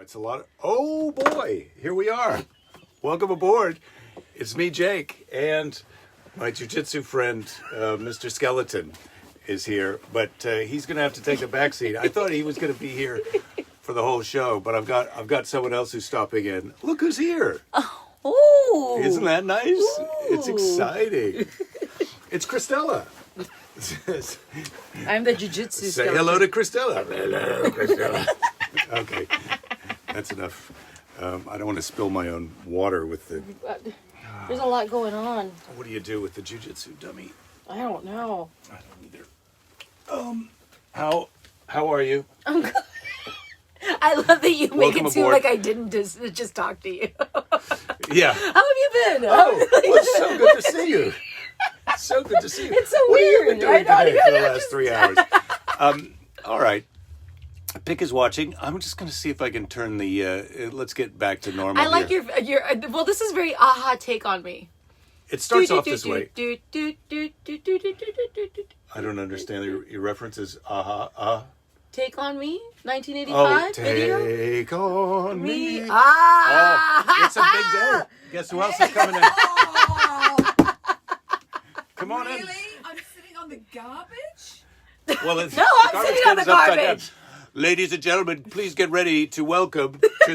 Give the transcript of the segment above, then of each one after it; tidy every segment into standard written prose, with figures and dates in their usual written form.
It's a lot of... Oh, boy. Here we are. Welcome aboard. It's me, Jake, and my jiu-jitsu friend, Mr. Skeleton, is here. But he's going to have to take the back seat. I thought he was going to be here for the whole show, but I've got someone else who's stopping in. Look who's here. Oh. Isn't that nice? Ooh. It's exciting. It's Cristela. I'm the jiu-jitsu Say hello to Cristela. Hello, Cristela. Okay, that's enough. I don't want to spill my own water with the... There's a lot going on. What do you do with the jiu-jitsu dummy? I don't know. I don't either. How are you? I'm good. I love that you make it seem aboard. like I didn't just talk to you. Yeah. How have you been? Oh, well, it's so good to see you. So good to see you. It's so what weird. What have you been doing today for the last just... 3 hours? All right. Pick is watching. I'm just going to see if I can turn the... let's get back to normal. I like your... Well, this is very aha take on me. It starts off this way. I don't understand. Your reference is aha. Take on Me, 1985 video. Take on me. Ah! Oh, it's a big day. Guess who else is coming in? Come on in. Really? I'm sitting on the garbage? Well, it's, No, I'm sitting on the can is upside garbage. down. Ladies and gentlemen, please get ready to welcome to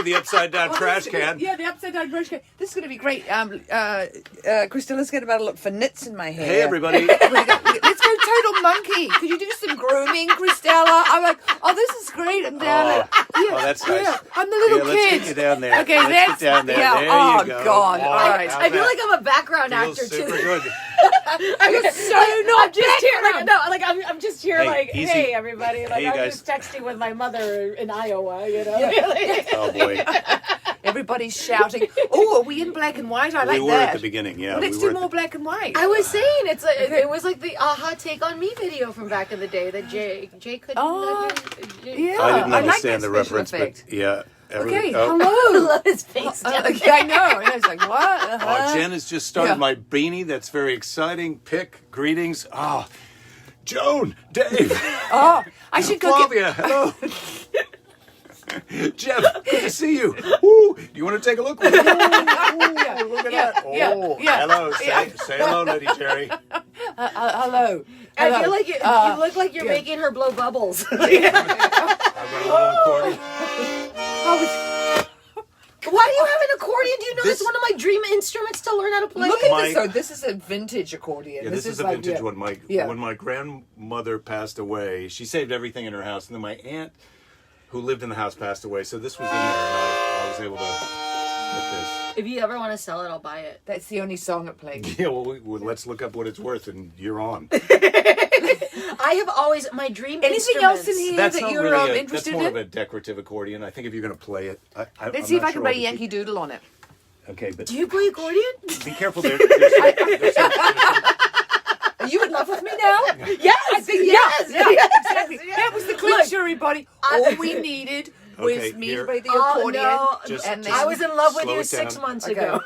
the upside down trash can. Yeah, the upside down trash can. This is going to be great. Cristela's going to have a look for knits in my hair. Hey, everybody. Let's go total monkey. Could you do some grooming, Cristela? I'm like, oh, this is great. I'm down there. Yeah, that's nice. Yeah, I'm the little Let's kid. get you down there. Okay, let's get down there. Yeah, There oh, you go. God. Oh, All right. how's I feel that? like I'm a background Feels actor super too. good. I'm so not I'm just here, background. I'm just here, Hey, easy. hey everybody, Hey, you I'm guys. just texting with my mother in Iowa, you know. Yeah. Oh, boy. Everybody's shouting. Oh, are we in black and white? I like We were that. at the beginning, yeah. Well, let's we do were at more black and white. I was saying it was like the aha take on me video from back in the day that Jay couldn't. Oh, yeah. I didn't I like understand that the special reference, effect. but yeah. Okay, oh. I hello. love his face. down Okay, I know. And I was like, what? Oh, Jen has just started Yeah. my beanie. That's very exciting. Pick, greetings. Oh, Joan, Dave, Oh, I should go Flavia, get... hello. Jeff, good to see you. Ooh, do you want to take a look? Ooh, look at that. Oh, hello. Say hello, Lady Jerry. hello. I feel like you look like you're making her blow bubbles. I've got a little accordion. Why do you have an accordion? Do you know This- it's one of my dream instruments to learn how to play? Look at My- this. So this is a vintage accordion. Yeah, this is a like, vintage yeah. one. When my grandmother passed away, she saved everything in her house, and then my aunt, who lived in the house, passed away. So this was in there, and I was able to get this. If you ever want to sell it, I'll buy it. That's the only song it plays. Yeah, well, let's look up what it's worth, and you're on. I have always my dream. Anything else in here That's that not you're really that's interested more of in? a decorative accordion. I think if you're going to play it, Let's see if I can play Yankee Doodle on it. Okay, but Do you play accordion? be careful. There's some- Are you in love with me now? Yes. I think yes. yeah, yes, exactly. yes. That was the clinch, everybody. All we needed was Okay, me here. to play the Oh, accordion. no. Just- and then I was in love with Slow you it 6 down. months Okay. ago.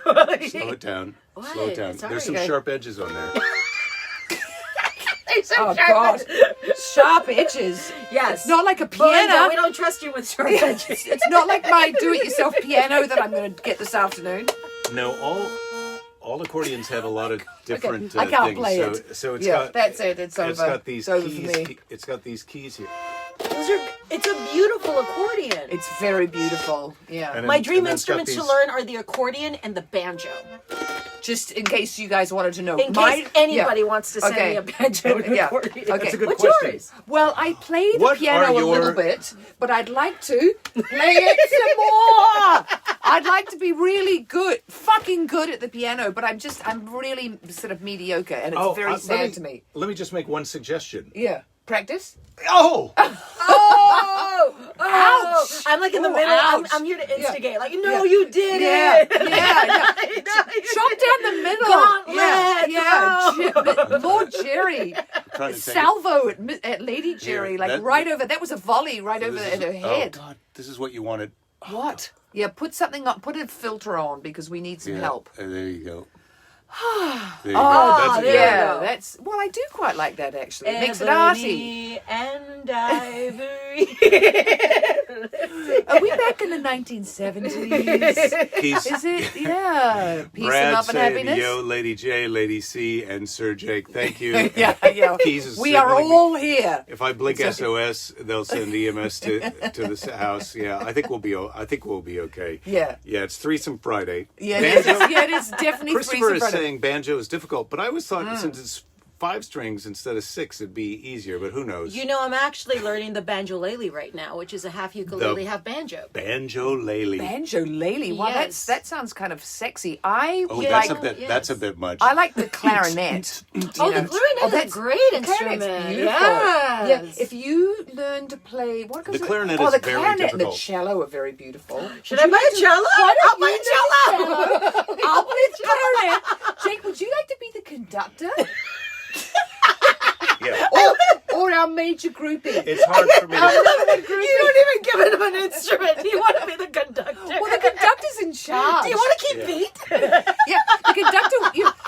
Slow it down. What? Slow it down. Sorry. There's some Okay. sharp edges on there. There's some Oh sharp God, edges. sharp edges. Yes. It's not like a Belinda, piano. we don't trust you with sharp edges. It's not like my do-it-yourself piano that I'm going to get this afternoon. No, all accordions have a lot of different I can't things. play so, it. So it's Yeah, got that's it. It's over. It's got these It's over for keys. me. It's got these keys here. It's a beautiful accordion. It's very beautiful. Yeah. And My then- dream and then it's got instruments to these- learn are the accordion and the banjo. Just in case you guys wanted to know. In case anybody wants to send Okay. me a banjo and Yeah. accordion. Okay. That's a good What's question. yours? Well, I play the What piano are a little your- bit, but I'd like to play it some more. I'd like to be really good, fucking good at the piano, but I'm really sort of mediocre, and it's very sad to me. Let me just make one suggestion. Yeah. Practice? Oh! Oh! Ouch! I'm like in the Oh, middle. ouch. I'm here to instigate. Yeah. Like, no, Yeah. you did Yeah, it. yeah. Chop down the middle. Gauntlet, Yeah. Lord Jerry. Trying to take it. Salvo at Lady Jerry, Here, like that- right over. That was a volley right over This is- at her head. Oh God, this is what you wanted. What? Yeah, put something on. Put a filter on because we need some help. There you go. There you go. That's a there good you Yeah, go. that's well. I do quite like that actually. It makes it arty. Ebony and ivory. Are we back in the 1970s? Keys, Is it? Yeah. Peace and Brad love and saying, happiness. yo, Lady J, Lady C, and Sir Jake, thank you. Yeah. Keys is We are signaling me. all here. If I blink SOS, they'll send EMS to the house. Yeah, I think we'll be okay. Yeah. Yeah, it's Threesome Friday. Yeah, Banjo, it is definitely Christopher Threesome is Friday. saying banjo is difficult, but I always thought since it's 5 strings instead of 6, it'd be easier. But who knows? You know, I'm actually learning the banjolele right now, which is a half ukulele, half banjo. Banjo-lele. Banjo-lele. Wow, Yes. that sounds kind of sexy. I Oh, would that's like. a bit. yes. That's a bit much. I like the clarinet. Oh, you the know. clarinet is a great instrument. Clarinet's beautiful. Yes. Yeah, if you learn to play, what goes The clarinet oh, is the very clarinet and the difficult. cello are very beautiful. Should I buy a cello? I'll buy a cello. I'll play the clarinet. Jake, would you like to be the conductor? Yeah. Or our major groupie? It's hard for me to. You don't even give him an instrument. You want to be the conductor. Well, the conductor's in charge. Do you want to keep beat? Yeah, the conductor.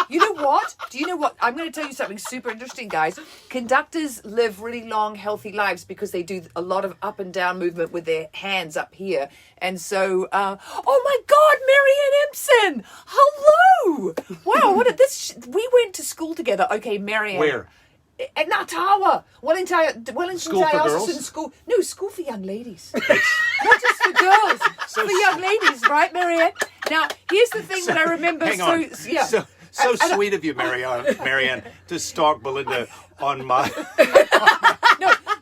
You know what? Do you know what? I'm going to tell you something super interesting, guys. Conductors live really long, healthy lives because they do a lot of up and down movement with their hands up here. And so, oh my God, Marianne Empson! Hello! Wow, what this? We went to school together. Okay, Marianne. Where? At Natawa. Wellington School for girls? School. No, school for young ladies. Not just for girls, So for young ladies, right, Marianne? Now, here's the thing that I remember. Hang on. Yeah. So sweet of you, Marianne, to stalk Belinda on my.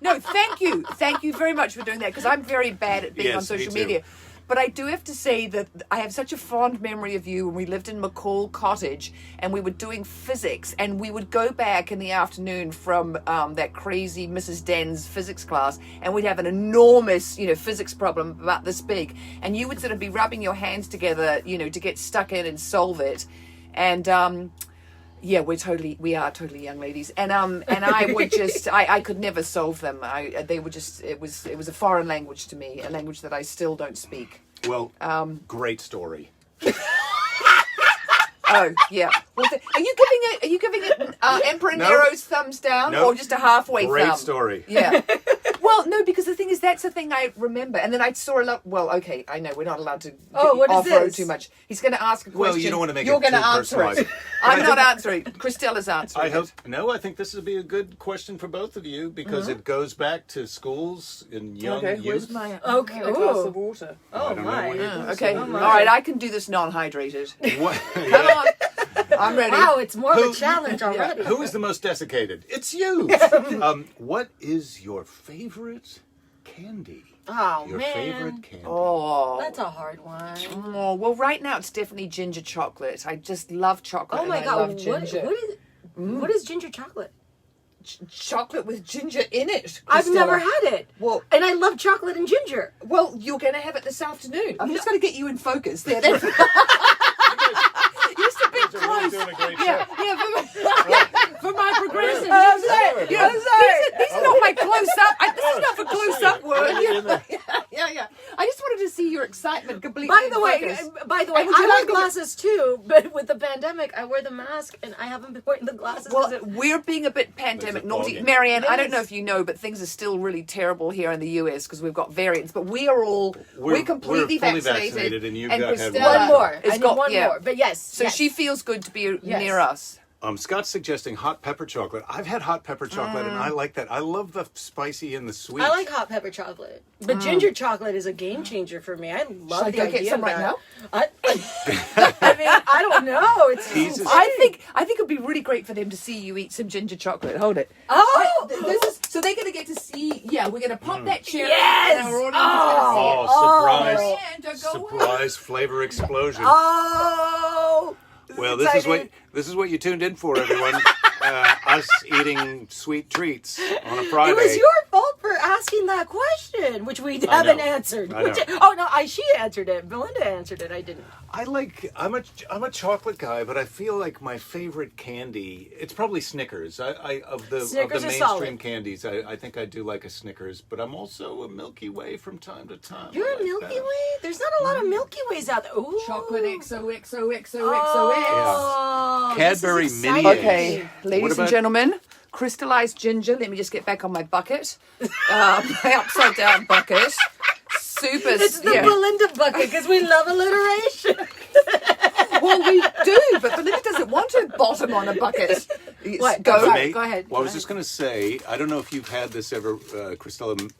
No, thank you. Thank you very much for doing that because I'm very bad at being Yes, on social me too. media. But I do have to say that I have such a fond memory of you when we lived in McCall Cottage and we were doing physics and we would go back in the afternoon from that crazy Mrs. Den's physics class and we'd have an enormous, physics problem about this big. And you would sort of be rubbing your hands together, to get stuck in and solve it. And, yeah, we are totally young ladies, and I would just, I could never solve them. They were just, it was a foreign language to me, a language that I still don't speak. Well, great story. Oh yeah. Well, are you giving it Emperor No. Nero's thumbs down, Nope. or just a halfway Great thumb? story. Yeah. Well, no, because the thing is, that's the thing I remember. And then I saw a lot. Well, okay, I know we're not allowed to what is off-road this? too much. He's going to ask a question. Well, you don't want to make You're it going too to answer it. personalized. I'm not answering. Cristela's answering. I hope. it. No, I think this would be a good question for both of you because it goes back to schools in young Okay, youth. where's my Okay, my glass ooh. of water? I Oh don't know my. what you- Okay, Oh, all my. right, I can do this non-hydrated. What? Come on, I'm ready. Wow, it's more of Who- a challenge already. Who is the most desiccated? It's you. What is your favorite candy? Oh, Your man. favorite candy? Oh. That's a hard one. Oh, well, right now it's definitely ginger chocolate. I just love chocolate. Oh my and I god, love ginger. what is ginger chocolate? Chocolate with ginger in it. I've Cristela. never had it. Well, And I love chocolate and ginger. well, you're going to have it this afternoon. I'm just going to get you in focus. There. You're just a bit You're really close. doing a great Yeah, job. for my progressive. I'm sorry. You know, these are not my close-up. This is not for close-up word. Yeah. I just wanted to see your excitement completely. By the way, focused. I would you wear like to- glasses too, but with the pandemic, I wear the mask, and I haven't been wearing the glasses. Well, 'cause it- we're being a bit pandemic There's a naughty. ballgame. Marianne, I don't Yes. know if you know, but things are still really terrible here in the US because we've got variants. But we are all, we're completely fully vaccinated. and you've and got to have Cristela one more. has I need got- one yeah. more. But yes. So yes. she feels good to be Yes. near us. Scott's suggesting hot pepper chocolate. I've had hot pepper chocolate, and I like that. I love the spicy and the sweet. I like hot pepper chocolate, but ginger chocolate is a game changer for me. I love Should I the go idea get some of right that. now? I mean, I don't know. It's Teases. I think it'd be really great for them to see you eat some ginger chocolate. Hold it. Oh, So they're going to get to see. Yeah, we're going to pop that cherry. Yes! And our audience is gonna see it. surprise! Marianne, don't go away. Surprise flavor explosion. oh. Well, this is what you tuned in for, everyone. Us eating sweet treats on a Friday. It was your fault for asking that question, which we haven't answered. I know. She answered it. Belinda answered it. I didn't. I'm a chocolate guy, but I feel like my favorite candy, it's probably Snickers. Of the Snickers are mainstream solid. candies, I think I do like a Snickers, but I'm also a Milky Way from time to time. You're I a like Milky that. Way? There's not a lot of Milky Ways out there. Ooh. Chocolate XOXOXOXOX. Oh, Cadbury this is Mini exciting. Okay, What ladies and about- gentlemen, crystallized ginger. Let me just get back on my bucket. My upside down bucket. Super. It's the Belinda bucket because we love alliteration. Well, we do, but Belinda doesn't want her bottom on a bucket. What? Go. Sorry, Me? go ahead. Well, I was Go just going to say, I don't know if you've had this ever, Cristela.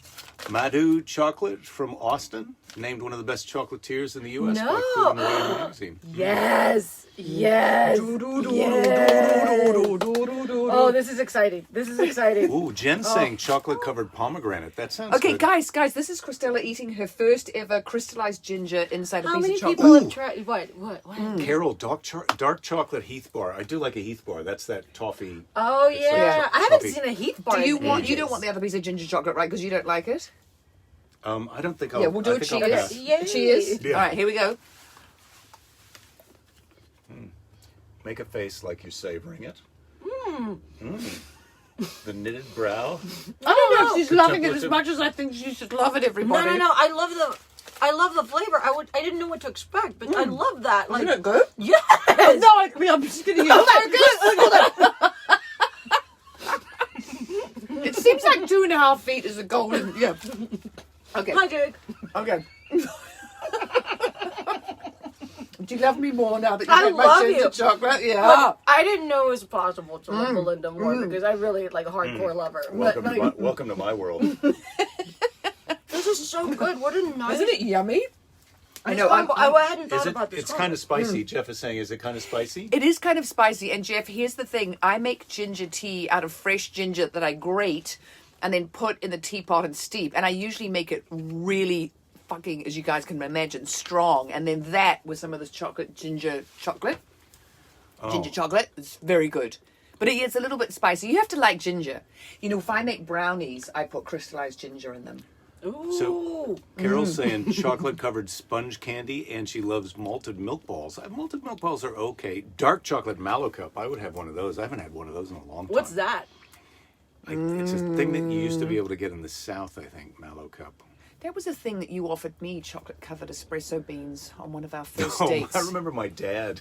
Madhu chocolate from Austin, named one of the best chocolatiers in the U.S. by No. Food and Wine magazine. Yes. Yes. Oh, this is exciting. This is exciting. Ooh, ginseng chocolate-covered pomegranate. That sounds Okay, good. guys, this is Cristela eating her first ever crystallized ginger inside a How piece many of chocolate. people have tried? What? Carol, dark chocolate Heath bar. I do like a Heath bar. That's that toffee. Oh It's yeah, like I haven't toffee. seen a Heath bar. Do you in want? You ages. don't want the other piece of ginger chocolate, right? Because you don't like it. I don't think I'll. Yeah, we'll do I a think I'll pass. cheers. Yay. Cheers. Yeah. All right, here we go. Make a face like you're savoring it. The knitted brow. I don't know if no. she's loving it as Contemplative. much as I think she should love it. No, Everybody. no. I love the flavor. I didn't know what to expect, but I love that. Like, Isn't it good? yes. No, I'm just kidding you. It seems like 2.5 feet is a golden. Yeah. Okay. Hi, Jake. Okay. Do you love me more now that you I had my love ginger you. chocolate? Yeah. But I didn't know it was possible to love Belinda more because I really like a hardcore lover. Welcome, But, to like, welcome to my world. this is so good. What a nice. Isn't it yummy? I This know. combo- I hadn't thought Is it? about this. It's kind of spicy. Jeff is saying, is it kind of spicy? It is kind of spicy. And Jeff, here's the thing. I make ginger tea out of fresh ginger that I grate and then put in the teapot and steep. And I usually make it really fucking, as you guys can imagine, strong. And then that with some of this ginger chocolate. Ginger chocolate. It's very good. But it's a little bit spicy. You have to like ginger. You know, if I make brownies, I put crystallized ginger in them. Ooh. So Carol's saying chocolate-covered sponge candy, and she loves malted milk balls. Malted milk balls are okay. Dark chocolate mallow cup. I would have one of those. I haven't had one of those in a long time. What's that? It's a thing that you used to be able to get in the South, I think, mallow cup. That was a thing that you offered me, chocolate-covered espresso beans, on one of our first Oh, dates. I remember my dad.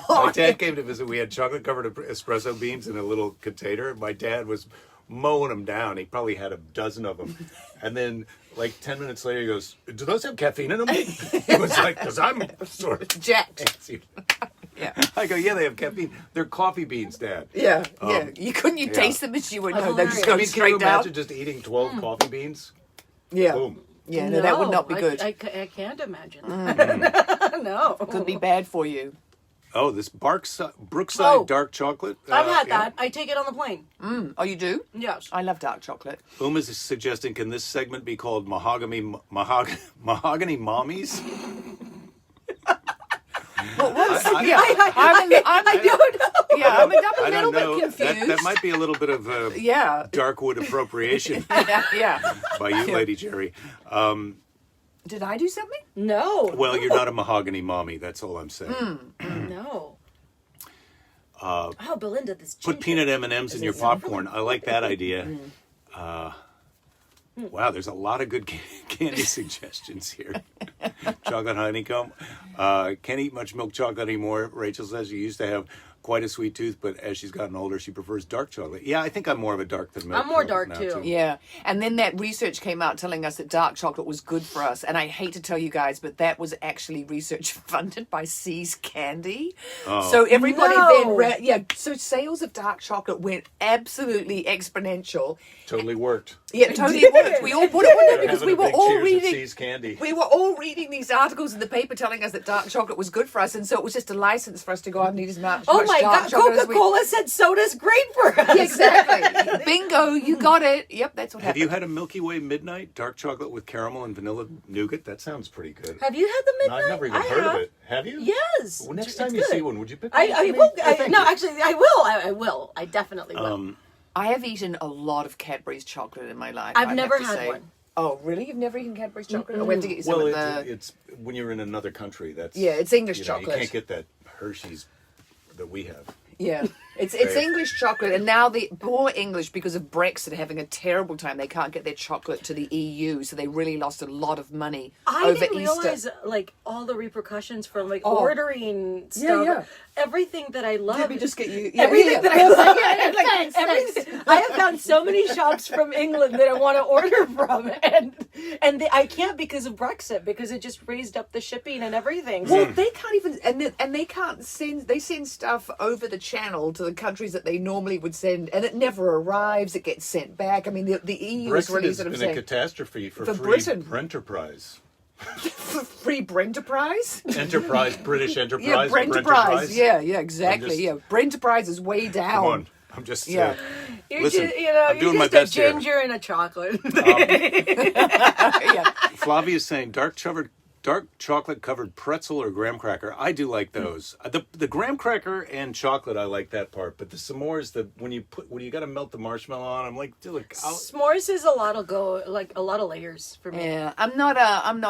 My dad came to visit. We had chocolate-covered espresso beans in a little container. My dad was mowing them down. He probably had a dozen of them. And then, like 10 minutes later, he goes, "Do those have caffeine in them?" He was like, "Because I'm sort of Jacked. antsy." Yeah. I go, "Yeah, they have caffeine. They're coffee beans, Dad." Yeah, yeah. You couldn't yeah. taste them as you would know. Oh, They just I go I mean, can you straight down. imagine just eating 12 coffee beans? Yeah. Boom. Yeah, no, that would not be good. I can't imagine that. No. Could be bad for you. Oh, this Brookside Oh. dark chocolate. I've had yeah. that. I take it on the plane. Oh, you do? Yes. I love dark chocolate. Uma's suggesting, can this segment be called Mahogany Mommies? Yeah, I'm I don't know. yeah, I'm a I little don't know. bit confused. That might be a little bit of Yeah. Darkwood appropriation Yeah. by you, Lady Jerry. Did I do something? No. Well, you're not a mahogany mommy. That's all I'm saying. No. Oh, Belinda, this ginger. Put peanut M&Ms in your popcorn. I like that idea. Wow, there's a lot of good candy suggestions here. Chocolate honeycomb. Can't eat much milk chocolate anymore. Rachel says she used to have quite a sweet tooth, but as she's gotten older, she prefers dark chocolate. Yeah, I think I'm more of a dark than milk. I'm more chocolate dark, now, too. Yeah. And then that research came out telling us that dark chocolate was good for us. And I hate to tell you guys, but that was actually research funded by See's Candy. So everybody No. then so sales of dark chocolate went absolutely exponential. Totally worked. Yeah, totally worked. We all put it on there because Having we a were big all cheers at reading. See's Candy. We were all reading these articles in the paper telling us that dark chocolate was good for us, and so it was just a license for us to go out and eat as much. Oh much my dark God! chocolate as we- Coca-Cola said soda's great for us. Yeah, exactly. Bingo, you got it. Yep, that's what Have happened. you had a Milky Way Midnight dark chocolate with caramel and vanilla nougat? That sounds pretty good. Have you had the midnight? I've never even I heard have. of it. Have you? Yes. Well, next It's time you good. see one, would you pick one up I for me? will. Oh, thank No, you. actually, I will. I will. I definitely will. I have eaten a lot of Cadbury's chocolate in my life. I've I'd never have to had say. one. Oh, really? You've never eaten Cadbury's chocolate? Oh, we have to get you some Well, of the... it's when you're in another country. That's Yeah, it's English you chocolate. You can't get that Hershey's that we have. Yeah, it's English chocolate, and now the poor English, because of Brexit, are having a terrible time. They can't get their chocolate to the EU, so they really lost a lot of money I over didn't Easter. realize like all the repercussions from like Oh. ordering stuff. yeah. Everything that I love. Let me just get you... Everything that I love. Like, Thanks, everything- I have found so many shops from England that I want to order from, and I can't because of Brexit, because it just raised up the shipping and everything. Well, they can't even, and they can't send. They send stuff over the channel to the countries that they normally would send, and it never arrives. It gets sent back. I mean, the EU is Brexit really has sort of been saying a catastrophe for free Britain. enterprise. free Brenterprise. Enterprise, British enterprise. Yeah, Brenterprise. Brenterprise. Yeah, exactly. just- Yeah, Brenterprise is way down. Come on, I'm just. Yeah. You're listen, just, you know, I'm you're doing my just best a here. ginger and a chocolate. Yeah. Flavia's saying dark chocolate covered pretzel or graham cracker. I do like those. The graham cracker and chocolate, I like that part. But the s'mores, when you got to melt the marshmallow on, I'm like, dude, S'mores is a lot of layers for me. Yeah, I'm not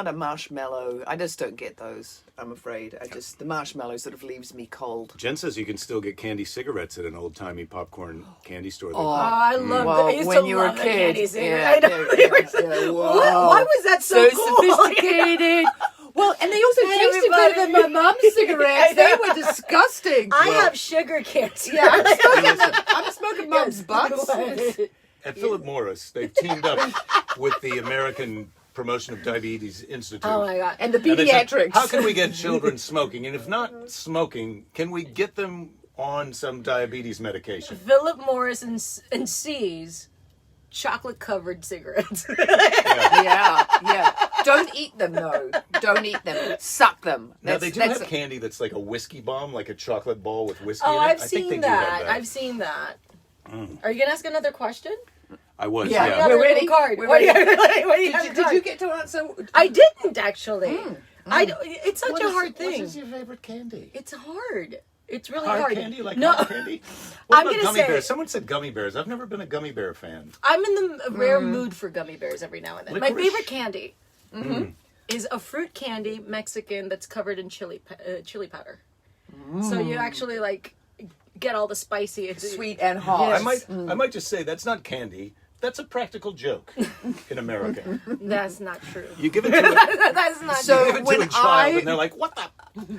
a marshmallow. I just don't get those. I'm afraid. The marshmallow sort of leaves me cold. Jen says you can still get candy cigarettes at an old timey popcorn candy store. Oh, I love Well, that. I used when to you were a love the kid, candy cigarette. yeah, I know. yeah, yeah, wow. Why was that so cool? sophisticated? Well, and they also tasted better than my mom's cigarettes. They were disgusting. I have sugar cancer. Yeah, I'm smoking mom's butts. At Philip Morris, they've teamed up with the American Promotion of Diabetes Institute. Oh my god! And the And they said, pediatrics. how can we get children smoking? And if not smoking, can we get them on some diabetes medication? Philip Morris and C's chocolate covered cigarettes. Yeah. Don't eat them, though. Don't eat them. Suck them. Now, they do have candy that's like a whiskey bomb, like a chocolate ball with whiskey Oh, in it. I've I think they seen do have that. I've seen that. Are you gonna ask another question? I was, Yeah. yeah. We're ready. Card. We're What do you- ready. what do you have Did card? you get to answer? I didn't actually. It's such a hard thing. What is your favorite candy? It's hard. It's really Hard hard. candy? Like no, hard candy? What I'm about gonna gummy say- bears? Someone said gummy bears. I've never been a gummy bear fan. I'm in the rare mood for gummy bears every now and then. My Licorice? favorite candy is a fruit candy Mexican that's covered in chili powder. So you actually like get all the spicy, Sweet and hot. Yes. I might just say that's not candy. That's a practical joke in America. That's not true. You give it to a, That's not So- true. give it to when a child, I- and they're like, "What the?"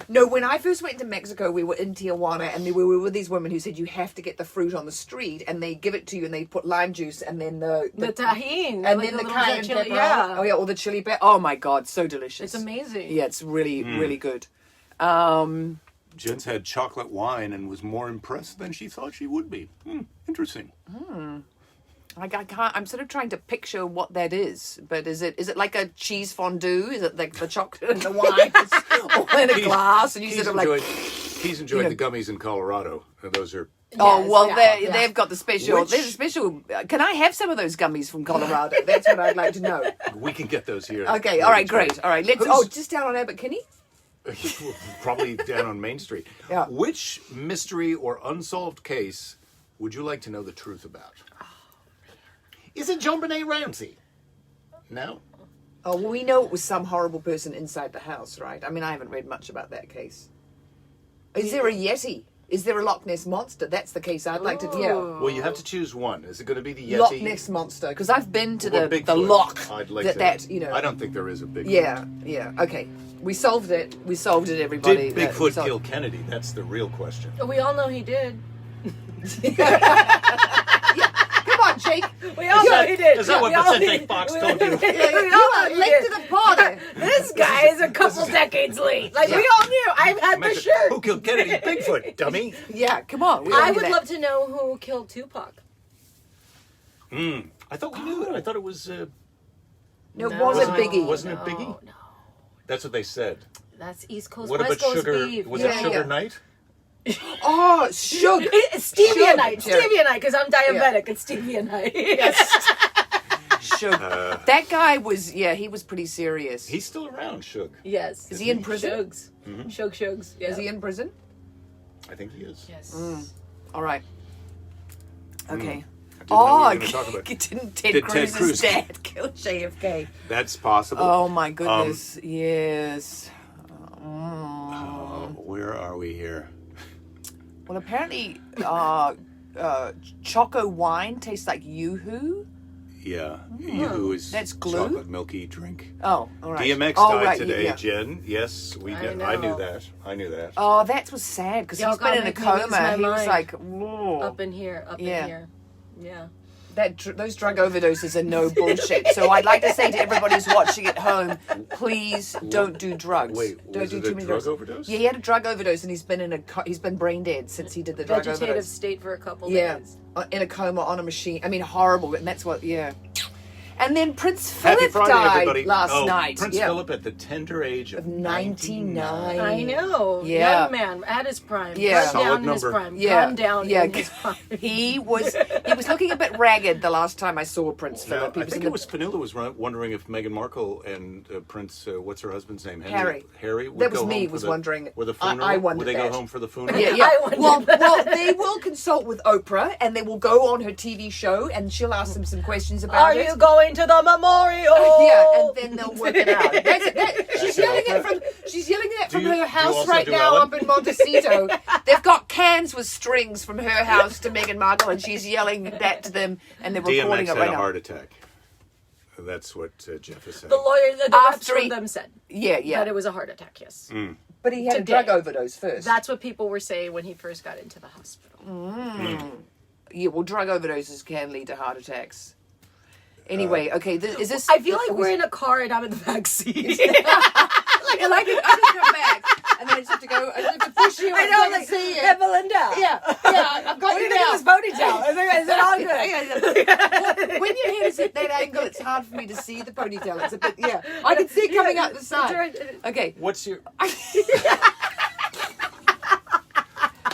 No, when I first went to Mexico, we were in Tijuana, and we were with these women who said you have to get the fruit on the street, and they give it to you, and they put lime juice, and then the The tahine, and like then the little cayenne chili- pepper. yeah. Oh yeah, or the chili pepper. Oh my god, so delicious. It's amazing. Yeah, it's really really good. Jen's had chocolate wine and was more impressed than she thought she would be. Interesting. I can't. I'm sort of trying to picture what that is, but is it like a cheese fondue? Is it like the chocolate and the wine, all in a glass, and you sort of like? He's enjoyed the gummies in Colorado. Those are. Oh Yes, well, yeah. they've got the special. Which- There's a special. Can I have some of those gummies from Colorado? That's what I'd like to know. We can get those here. Okay, all right, great. All right, let's. Who's- Just down on Abbot Kinney. Probably down on Main Street. Yeah. Which mystery or unsolved case would you like to know the truth about? Is it John Benet Ramsey? No. Oh, well, we know it was some horrible person inside the house, right? I mean, I haven't read much about that case. Is there a Yeti? Is there a Loch Ness monster? That's the case I'd like to. Yeah. Well, you have to choose one. Is it going to be the Yeti? Loch Ness monster, because I've been to or the Bigfoot? Loch. I'd like that you know. I don't think there is a Bigfoot. Yeah. Okay, we solved it. We solved it, everybody. Did That- we Bigfoot solved- kill Kennedy? That's the real question. We all know he did. Come on, Jake. We all know he did. Is that what We all- Vicente Fox told you? We You all are know he late did. to the party. This guy is a couple decades late. Like, we all knew. I've had the Who shirt. killed Kennedy? Bigfoot, dummy. Yeah, come on. We all I knew would that. love to know who killed Tupac. I thought we knew it. I thought it was. No, it wasn't Biggie. Wasn't it Biggie? No. That's what they said. That's East Coast, What West about Coast Sugar? beef. Was Yeah, it Sugar yeah. Knight? Oh, Shug. It's stevia Sugar. night. Stevia night, because I'm diabetic. It's stevia night. Shug. That guy was, he was pretty serious. He's still around, Suge. Yes. Is he in prison? Shugs. Shugs. Yeah. Is he in prison? I think he is. Yes. All right. Okay. know what we were going to talk about. Didn't Ted Did Ted Cruz's Cruz- dad kill JFK? That's possible. Oh my goodness! Yes. Where are we here? Well, apparently, Choco wine tastes like Yoo-hoo. Yeah, Yoo-hoo is That's glue? chocolate milky drink. Oh, all right. DMX Oh, died right, today, yeah. Jen. Yes, we did. I I knew know. that. I knew that. Oh, that was sad because Y'all he's been in a gotta make me lose coma. my He was mind. like, whoa. Up in here. Yeah. In here. Yeah. Those drug overdoses are no bullshit. So I'd like to say to everybody who's watching at home, please don't do drugs. Wait, don't was do it too a many drug drugs. overdose? Yeah, he had a drug overdose and he's been brain dead since he did the drug Vegetative overdose. state for a couple Yeah, days. in a coma on a machine. I mean, horrible. And that's what. Yeah. And then Prince Happy Philip Friday, died everybody. last night. Prince yeah. Philip at the tender age of 99. I know. Yeah. Young man at his prime. Yeah. Run Solid down in his number. prime. Yeah. Run down Yeah. in his prime. He was looking a bit ragged the last time I saw Prince Philip. He I was think in it was Fanula was wondering if Meghan Markle and Prince, what's her husband's name? Harry. Would That was go me home was for the, wondering. For the I funeral? wondered Would they that. go home for the funeral? Yeah, yeah. I wondered Well, they will consult with Oprah, and they will go on her TV show, and she'll ask them some questions about Are it. you going to the memorial? Yeah, and then they'll work it out. She's yelling it from Do you- her do you house also right do now Ellen? up in Montecito. They've got cans with strings from her house to Meghan Markle, and she's yelling that to them, and they're recording DMX it had right a now. heart attack. That's what Jeff is saying. The lawyer, the reps After from he- them said Yeah, yeah. that it was a heart attack, yes. But he had Today. a drug overdose first. That's what people were saying when he first got into the hospital. Yeah, well, drug overdoses can lead to heart attacks. Anyway, okay, is this... I feel like we're in a car and I'm in the back seat. I like it. I just come back, and then I just have to go. I just have to push you. I know, and like, see you. hey, Belinda. Yeah, I've got What do you you think now. of this ponytail? Is it all good? Well, when your head is at that angle, it's hard for me to see the ponytail. It's a bit, yeah. I can see it coming out the side. Okay. What's your...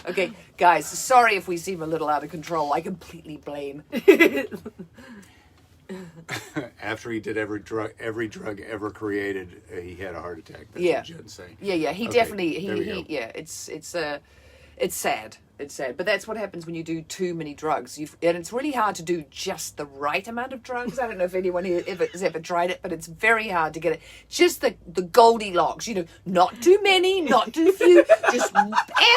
Okay, guys, sorry if we seem a little out of control. I completely blame. After he did every drug ever created, he had a heart attack. That's Yeah. what Jen's saying. Yeah, he Okay, definitely, there we go. yeah, it's sad. It's sad, but that's what happens when you do too many drugs. And it's really hard to do just the right amount of drugs. I don't know if anyone here has ever tried it, but it's very hard to get it. Just the Goldilocks, not too many, not too few, just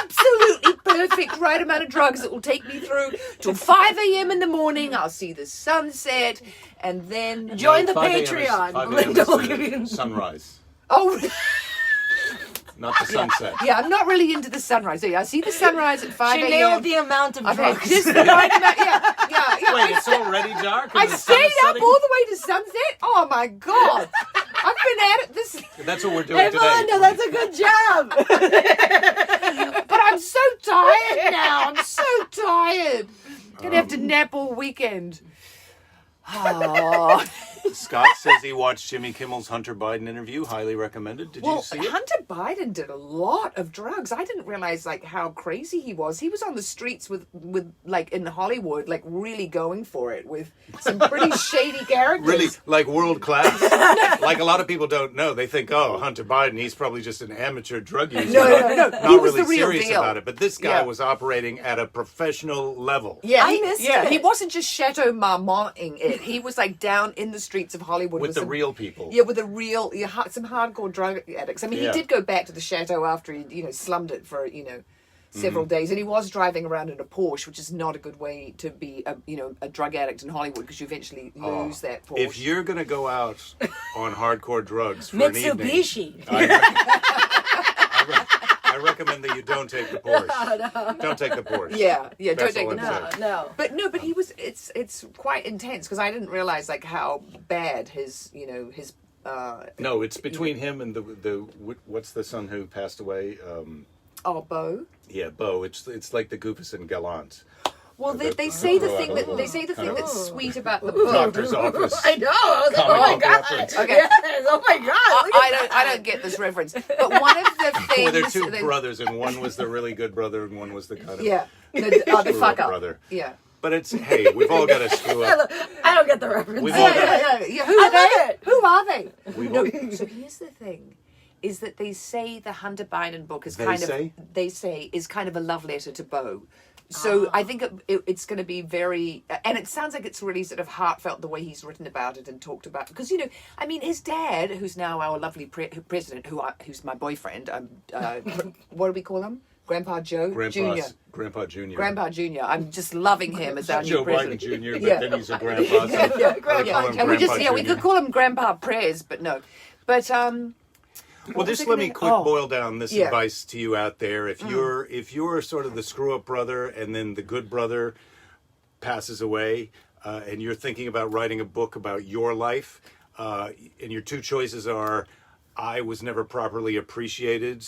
absolutely perfect right amount of drugs that will take me through till 5 a.m. in the morning. I'll see the sunset, and then Join the 5 a.m. is- Patreon. 5 a.m. Belinda is will the give you... sunrise, oh. not the sunset. Yeah, I'm not really into the sunrise. Yeah, I see the sunrise at 5 She a.m. nailed the amount of I've had drugs. just the right amount. Yeah. Wait, it's already dark? and I the sun is stayed up setting? all the way to sunset. Oh my god! I've been at it this, That's what we're doing Hey, today. Belinda, that's a good job. but I'm so tired now. I'm so tired. Gonna have to nap all weekend. Oh. Scott says he watched Jimmy Kimmel's Hunter Biden interview. Highly recommended. Did you see it? Hunter Biden did a lot of drugs. I didn't realize how crazy he was. He was on the streets with like in Hollywood, like really going for it with some pretty shady characters. Really, like world class. Like a lot of people don't know. They think, oh, Hunter Biden, he's probably just an amateur drug user. No. Not He was really the real serious deal. about it. But this guy Yeah. was operating at a professional level. Yeah, I missed it. He wasn't just Chateau Marmonting it. He was like down in the streets of Hollywood With the some, real people. Yeah, with the real, some hardcore drug addicts. I mean, Yeah. he did go back to the chateau after he, slummed it for several days, and he was driving around in a Porsche, which is not a good way to be a drug addict in Hollywood because you eventually lose that Porsche. If you're going to go out on hardcore drugs for an evening, Mitsubishi. I recommend that you don't take the Porsche. Don't take the Porsche. yeah, don't That's take all the I'm Porsche. saying. No. But he was. It's quite intense because I didn't realize how bad his his. No, it's between him and the what's the son who passed away? Bo. Yeah, Bo. It's like the Goofus and Gallant. Well, The- they say the the- thing that kind of- that's sweet about the book. Doctor's office. I know. I was like, Comic oh my book god. reference. Okay. Yes, oh my god. Look at I don't get this reference. But one of the things Well, they're two that- brothers, and one was the really good brother, and one was the kind of Yeah, the screw-up fuck up brother. Yeah. But it's hey, we've all got to screw up. I don't get the reference. We've all got Yeah. Who I are they? love it. Who are they? We've No. all- So here's the thing: is that they say the Hunter Biden book is They kind say? of is kind of a love letter to Bo. So I think it's going to be very, and it sounds like it's really sort of heartfelt the way he's written about it and talked about. Because I mean, his dad, who's now our lovely president, who's my boyfriend. What do we call him? Grandpa Joe Jr. Grandpa Jr. Grandpa Jr. I'm just loving him as our new Joe president. Biden Jr., but then he's a grandpa. So And we could call him Grandpa Prez, but no. But well, just let me boil down this advice to you out there. If you're sort of the screw up brother, and then the good brother passes away, and you're thinking about writing a book about your life, and your two choices are, I was never properly appreciated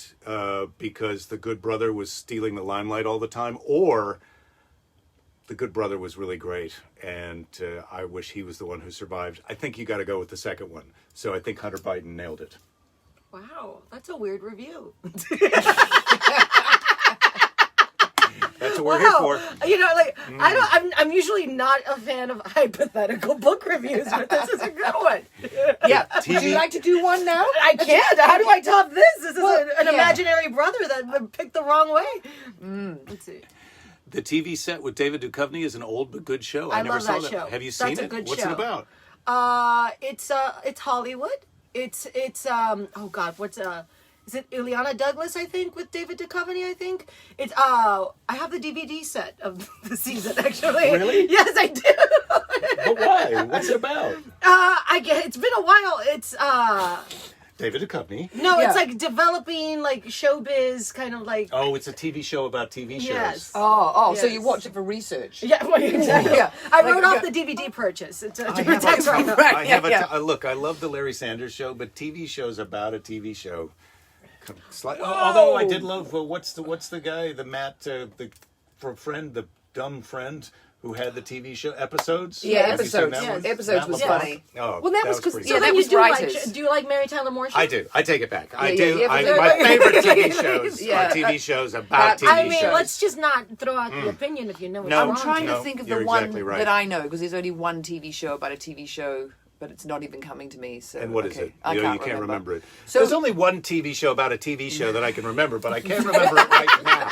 because the good brother was stealing the limelight all the time, or the good brother was really great and I wish he was the one who survived. I think you got to go with the second one. So I think Hunter Biden nailed it. Wow, that's a weird review. That's what we're here for. I'm usually not a fan of hypothetical book reviews, but this is a good one. Yeah. Would you like to do one now? I can't. How do I top this? This is an imaginary brother that picked the wrong way. Let's see. The TV Set with David Duchovny is an old but good show. I never love saw that show. Have you seen That's it? a good What's show. it about? It's Hollywood. It's oh God, is it Ileana Douglas, I think, with David Duchovny, I think? It's I have the DVD set of the season, actually. Really? Yes, I do. But why? What's it about? I guess it's been a while. It's David Duchovny. no, it's like developing like showbiz kind of like Oh, it's a TV show about TV shows. Yes. Oh, so Yes. you watch it for research. Yeah, well, exactly. Yeah. I wrote off the DVD purchase. It's to protect right now. I have Yeah. look, I love the Larry Sanders Show, but TV shows about a TV show. Although I did love what's the guy, the Matt, the dumb friend who had the TV show episodes. Yeah, Have you seen episodes. that one? Episodes That was fun. funny. Oh, Well, that was 'cause- pretty yeah, good. that Then was you writers. do you like Mary Tyler Moore? I do. I take it back. I Yeah, do. yeah, My favorite TV shows Yeah. are TV shows about TV I mean, shows. let's just not throw out the opinion if you know it's No, wrong. I'm trying No, to think of you're the one exactly right. that I know, because there's only one TV show about a TV show, but it's not even coming to me. So And what is it? I You can't can't remember it. So- There's only one TV show about a TV show that I can remember, but I can't remember it right now.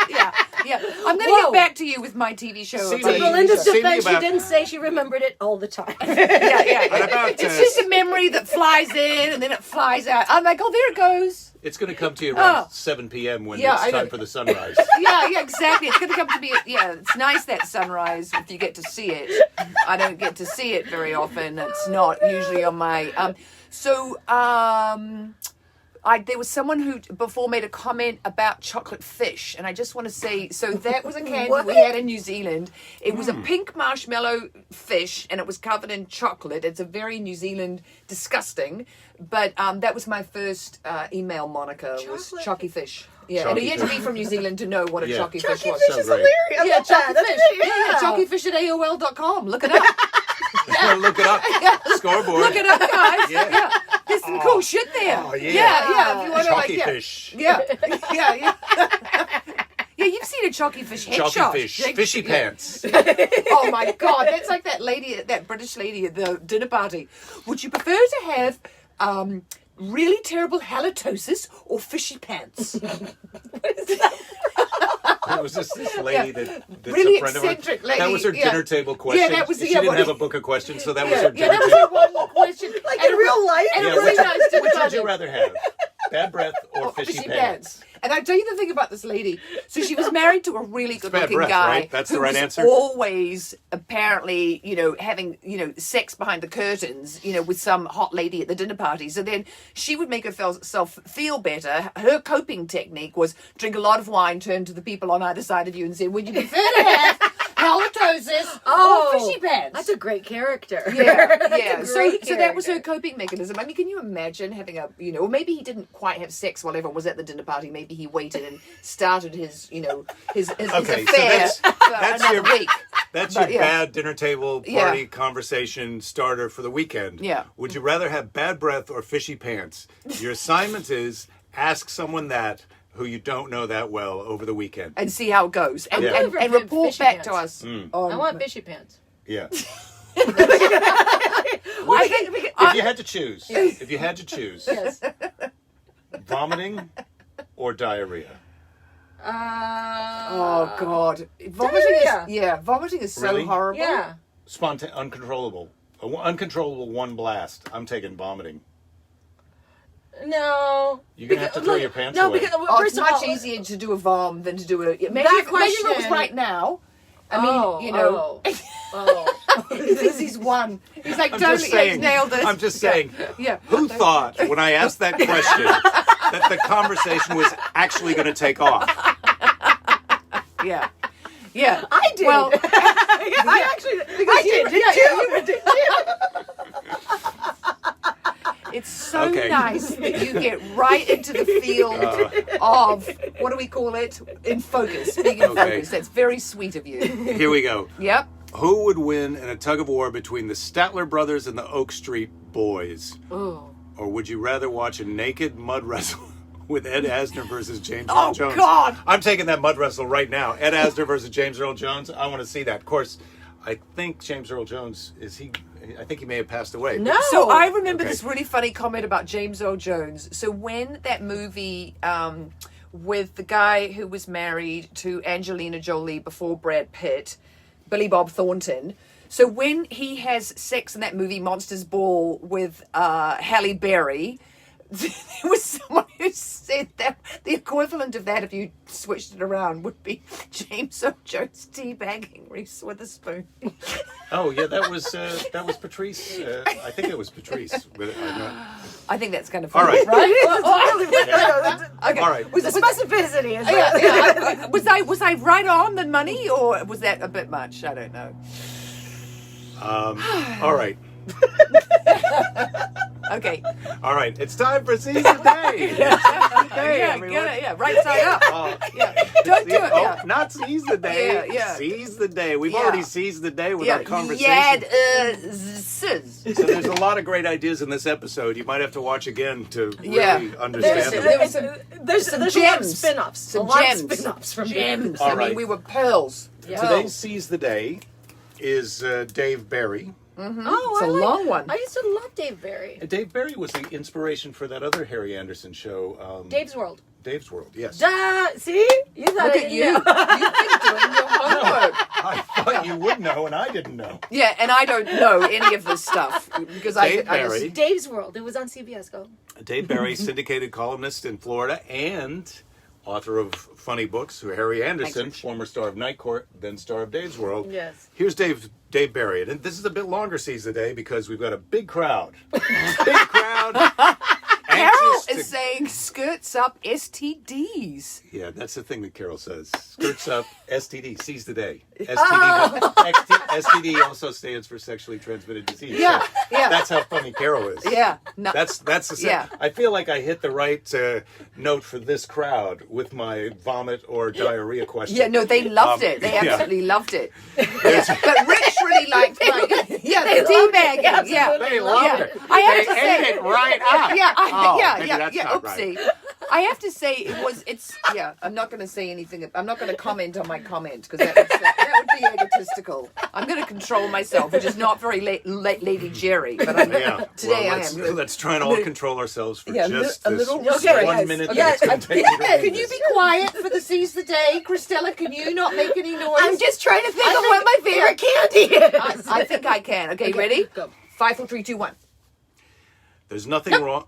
Yeah, I'm going to Whoa. get back to you with my TV show. See, about me- a TV Belinda's show. Say me defense, she about- didn't say she remembered it all the time. Yeah. What about, It's just a memory that flies in and then it flies out. I'm like, oh, there it goes. It's going to come to you around Oh. 7 p.m. when Yeah, it's I time know. for the sunrise. Yeah, exactly. It's going to come to me. Yeah, it's nice that sunrise if you get to see it. I don't get to see it very often. It's not usually on my. There was someone who before made a comment about chocolate fish, and I just want to say, so that was a candy What? we had in New Zealand. It was a pink marshmallow fish, and it was covered in chocolate. It's a very New Zealand disgusting, but that was my first email moniker was Chocolate. Chocky Fish. Yeah, Chocky and you had to fish. be from New Zealand to know what a Yeah. chocky fish Chocky was. fish So is great. hilarious. I Yeah, love that. chocky That's fish. great. Yeah, chockeyfish at AOL.com. Look it up. Look it up. Yeah. Scoreboard. Look it up, guys. Yeah. Yeah. There's some cool shit there. Oh, yeah. Yeah. If you want to, Chalky like, fish. Yeah. Yeah. Yeah, you've seen a chalky fish headshot. Chalky fish. Jake. Fishy Yeah. pants. Oh my God, that's like that lady, that British lady at the dinner party. Would you prefer to have really terrible halitosis or fishy pants? It was just this lady that's Really a friend of ours. eccentric lady, That was her yeah. dinner table question. that was- She yeah, didn't what- have a book of questions, so that was her Yeah, dinner that was table. her one question. Like And in real life? And Yeah, a really nice dinner which would party. you rather have? Bad breath or fishy pants? And I tell you the thing about this lady. So she was married to a really good-looking breath, guy. right? That's the who right was answer? Always, apparently, having sex behind the curtains, with some hot lady at the dinner party. So then she would make herself feel better. Her coping technique was drink a lot of wine, turn to the people on either side of you, and say, "Would you prefer to have halitosis or fishy pants?" That's a great character. Yeah, That's yeah. a So great that was her character. coping mechanism. I mean, can you imagine having or maybe he didn't quite have sex while everyone was at the dinner party. Maybe he waited and started his Okay, affair so for that's another your week. That's But, your yeah. bad dinner table party Yeah. conversation starter for the weekend. Yeah. Would you rather have bad breath or fishy pants? Your assignment is ask someone that who you don't know that well over the weekend. And see how it goes, and, Yeah. and report Fishy back to pants. us. I want fishy pants. Yeah. I think If you had to choose, Yes. vomiting or diarrhea? Oh God, vomiting is so Really? horrible. Yeah. Uncontrollable. Uncontrollable one blast. I'm taking vomiting. No. You're going to have to throw your pants no, away. Because, Oh, first it's of much all, easier to do a vom than to do a. Maybe, That if it was question- right now. I mean, you know. He thinks he's won. He's like, I'm totally just saying. he's nailed this. I'm just saying. Yeah. Who thought when I asked that question that the conversation was actually going to take off? Yeah. Yeah. I did. Well, I actually, I did. Did you? it's so Okay. nice that you get right into the field of, what do we call it? In focus. Being in Okay. focus. That's very sweet of you. Here we go. Yep. Who would win in a tug of war between the Statler brothers and the Oak Street Boys? Ooh. Or would you rather watch a naked mud wrestle with Ed Asner versus James Oh, Earl Jones? God. I'm taking that mud wrestle right now. Ed Asner versus James Earl Jones. I want to see that. Of course, I think James Earl Jones, I think he may have passed away. No. So I remember Okay. this really funny comment about James Earl Jones. So when that movie with the guy who was married to Angelina Jolie before Brad Pitt, Billy Bob Thornton. So when he has sex in that movie Monsters Ball with Halle Berry, there was someone who said that the equivalent of that, if you switched it around, would be James Earl Jones teabagging Reese Witherspoon. Oh yeah, that was Patrice. I think it was Patrice. But I'm not... I think that's kind of All funny, right. right? Okay. All right. The specificity is Yeah, was I right on the money, or was that a bit much? I don't know. All right. Okay. All right. It's time for Seize the Day. Seize the Day, Yeah, everyone. get it, yeah, right side up. Yeah. Don't do it. Oh, Yeah. not seize the day. Yeah, yeah. Seize the day. We've Yeah. already seized the day with Yeah, our conversation. zzz. So there's a lot of great ideas in this episode. You might have to watch again to really Yeah. understand them. There was there's some a lot of gems. spin-offs. Some a lot gems. of spin-offs from Gems. All I right. mean, we were pearls. Yeah. Today's Seize the Day is Dave Barry. Oh, It's a long one. I used to love Dave Barry. Dave Barry was the inspiration for that other Harry Anderson show. Dave's World. Dave's World, yes. Duh! See? You thought Look I at didn't you. know. You've been doing your homework. I thought you would know, and I didn't know. Yeah, and I don't know any of this stuff because Dave I Barry. just, Dave's World. It was on CBS. Go. Dave Barry, syndicated columnist in Florida and author of funny books, who Harry Anderson, former star of Night Court, then star of Dave's World. Yes. Here's Dave Barry. And this is a bit longer Seize the Day because we've got a big crowd. Big crowd. Carol anxious to- is saying skirts up STDs. Yeah, that's the thing that Carol says. Skirts up, STD, seize the day. STD, Oh. STD also stands for sexually transmitted disease. Yeah, So yeah. That's how funny Carol is. Yeah. No. That's the Yeah. I feel like I hit the right note for this crowd with my vomit or diarrhea question. Yeah, no, they loved it. They yeah. absolutely loved it. Yeah. But Rich really liked the teabagging. Yeah. They loved it. I have They to say, ate it right up. Yeah, Oh, maybe yeah. that's not right. Oopsie. I have to say I'm not going to say anything. I'm not going to comment on my comment because that would be egotistical. I'm going to control myself, which is not very Lady Jerry, but Yeah. today Well, I am. let's try and all control ourselves for Yeah, just a this little- just okay, 1 yes. minute Okay. that it's going to take me to read Can you this. be quiet for the Seize the Day? Cristela, can you not make any noise? I'm just trying to think of what my favorite candy is. I think I can. Okay, ready? Go. 5, 4, 3, 2, 1. There's nothing wrong.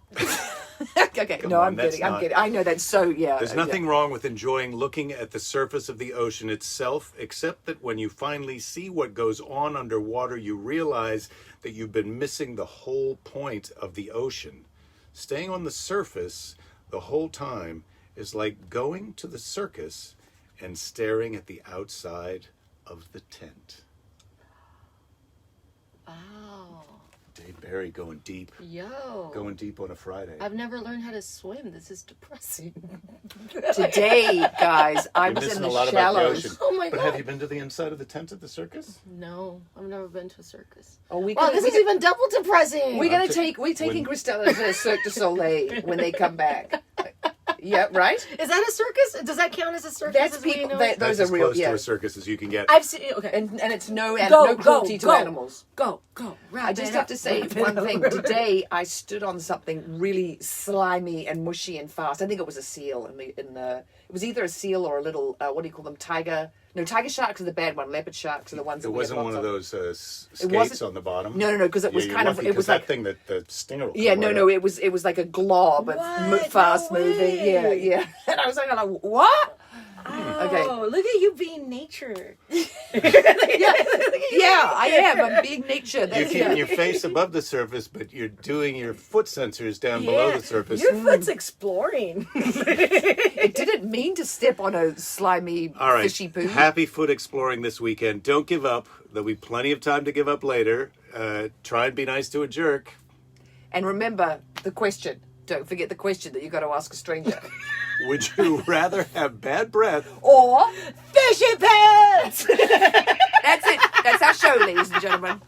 Okay, Come no, on, I'm that's kidding. I'm not- kidding. I know that's so, yeah. There's nothing wrong with enjoying looking at the surface of the ocean itself, except that when you finally see what goes on underwater, you realize that you've been missing the whole point of the ocean. Staying on the surface the whole time is like going to the circus and staring at the outside of the tent. Wow. Dave Barry going deep. Yo. Going deep on a Friday. I've never learned how to swim. This is depressing. Today, guys, I You're was missing in a the lot about the shallows. ocean. Oh my But God. have you been to the inside of the tent at the circus? No, I've never been to a circus. Oh, Wow, this is even double depressing. We're taking Cristela to Cirque du Soleil when they come back. Yeah, right. Is that a circus? Does that count as a circus? That's as we people. know Those it? That's are as real. close Yeah. to a circus as you can get. I've seen. Okay. And it's no cruelty to animals. Go. I just have to say one thing. Today I stood on something really slimy and mushy and fast. I think it was a seal in the. It was either a seal or a little. What do you call them? Tiger. No, tiger sharks are the bad one. Leopard sharks are the ones. It that we have wasn't one lots of those It skates wasn't- on the bottom. No, because it was you're kind of. lucky, It 'cause was that like. thing that the stinger. will Yeah, come right no. up. It was like a glob, What? fast No moving. way. Yeah. And I was like, what? Oh, look at you being nature. Yeah, I am. I'm being nature. You're That's, keeping yeah. your face above the surface, but you're doing your foot sensors down below the surface. Your foot's exploring. It didn't mean to step on a slimy, All right. fishy poo. Happy foot exploring this weekend. Don't give up. There'll be plenty of time to give up later. Try and be nice to a jerk. And remember the question. Don't forget the question that you got to ask a stranger. Would you rather have bad breath? Or Fishy pants! that's it. That's our show, ladies and gentlemen.